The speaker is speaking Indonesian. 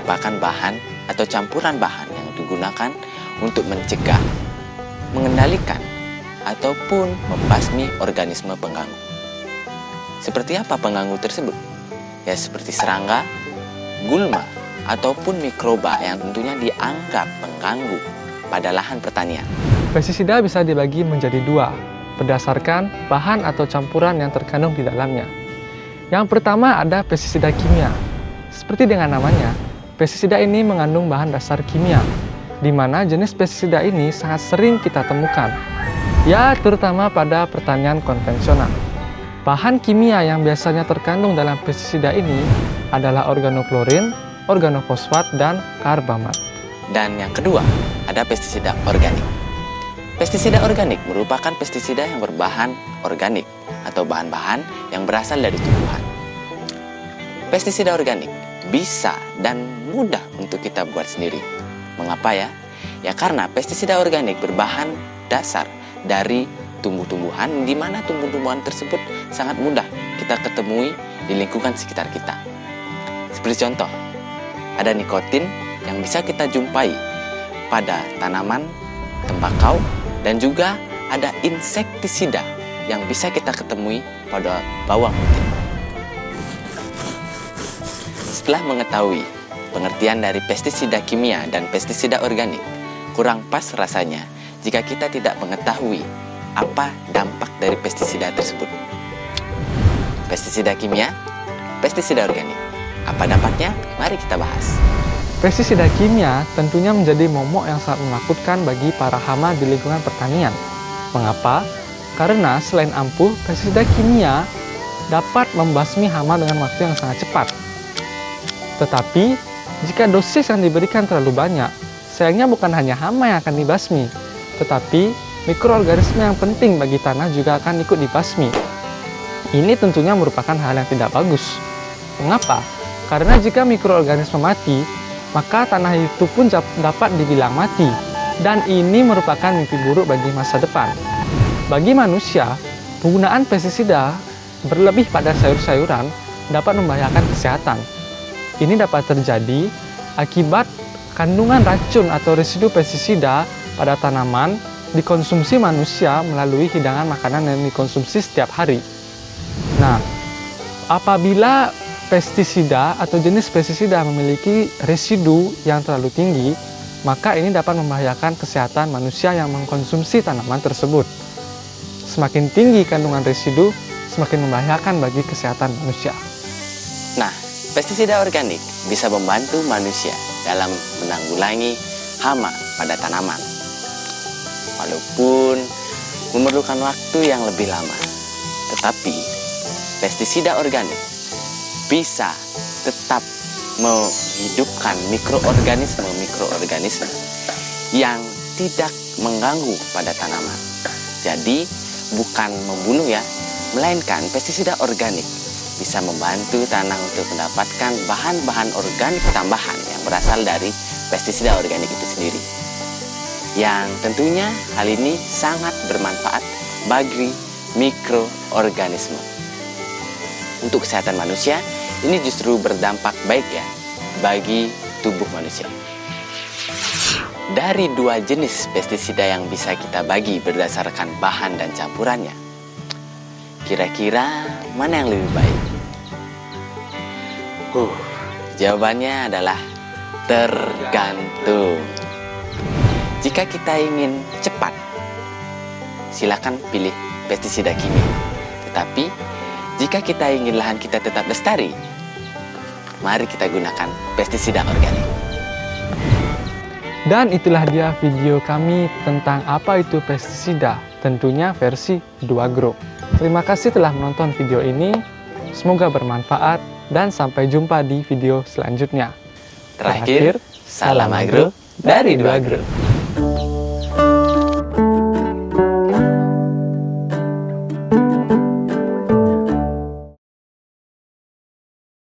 merupakan bahan atau campuran bahan yang digunakan untuk mencegah, mengendalikan, ataupun membasmi organisme pengganggu. Seperti apa pengganggu tersebut? Ya seperti serangga, gulma, ataupun mikroba yang tentunya dianggap pengganggu pada lahan pertanian. Pestisida bisa dibagi menjadi dua, berdasarkan bahan atau campuran yang terkandung di dalamnya. Yang pertama ada pestisida kimia. Seperti dengan namanya, pestisida ini mengandung bahan dasar kimia, di mana jenis pestisida ini sangat sering kita temukan, ya terutama pada pertanian konvensional. Bahan kimia yang biasanya terkandung dalam pestisida ini adalah organoklorin, organofosfat, dan karbamat. Dan yang kedua, ada pestisida organik. Pestisida organik merupakan pestisida yang berbahan organik atau bahan-bahan yang berasal dari tumbuhan. Pestisida organik bisa dan mudah untuk kita buat sendiri. Mengapa ya? Ya karena pestisida organik berbahan dasar dari tumbuh-tumbuhan, di mana tumbuh-tumbuhan tersebut sangat mudah kita ketemui di lingkungan sekitar kita. Seperti contoh, ada nikotin yang bisa kita jumpai pada tanaman, tembakau, dan juga ada insektisida yang bisa kita ketemui pada bawang putih. Setelah mengetahui pengertian dari pestisida kimia dan pestisida organik, kurang pas rasanya jika kita tidak mengetahui apa dampak dari pestisida tersebut. Pestisida kimia, pestisida organik. Apa dampaknya? Mari kita bahas. Pestisida kimia tentunya menjadi momok yang sangat menakutkan bagi para hama di lingkungan pertanian. Mengapa? Karena selain ampuh, pestisida kimia dapat membasmi hama dengan waktu yang sangat cepat. Tetapi, jika dosis yang diberikan terlalu banyak, sayangnya bukan hanya hama yang akan dibasmi, tetapi mikroorganisme yang penting bagi tanah juga akan ikut dibasmi. Ini tentunya merupakan hal yang tidak bagus. Mengapa? Karena jika mikroorganisme mati, maka tanah itu pun dapat dibilang mati. Dan ini merupakan mimpi buruk bagi masa depan. Bagi manusia, penggunaan pestisida berlebih pada sayur-sayuran dapat membahayakan kesehatan. Ini dapat terjadi akibat kandungan racun atau residu pestisida pada tanaman dikonsumsi manusia melalui hidangan makanan yang dikonsumsi setiap hari. Nah, apabila pestisida atau jenis pestisida memiliki residu yang terlalu tinggi, maka ini dapat membahayakan kesehatan manusia yang mengkonsumsi tanaman tersebut. Semakin tinggi kandungan residu, semakin membahayakan bagi kesehatan manusia. Nah, pestisida organik bisa membantu manusia dalam menanggulangi hama pada tanaman, walaupun memerlukan waktu yang lebih lama. Tetapi, pestisida organik bisa tetap menghidupkan mikroorganisme yang tidak mengganggu pada tanaman. Jadi, bukan membunuh ya, melainkan pestisida organik bisa membantu tanah untuk mendapatkan bahan-bahan organik tambahan yang berasal dari pestisida organik itu sendiri. Yang tentunya hal ini sangat bermanfaat bagi mikroorganisme. Untuk kesehatan manusia, ini justru berdampak baik ya bagi tubuh manusia. Dari dua jenis pestisida yang bisa kita bagi berdasarkan bahan dan campurannya, kira-kira mana yang lebih baik? Jawabannya adalah tergantung. Jika kita ingin cepat, silakan pilih pestisida kimia. Tetapi jika kita ingin lahan kita tetap lestari, mari kita gunakan pestisida organik. Dan itulah dia video kami tentang apa itu pestisida, tentunya versi 2Grow. Terima kasih telah menonton video ini, semoga bermanfaat dan sampai jumpa di video selanjutnya. Terakhir, salam agro dari 2Grow.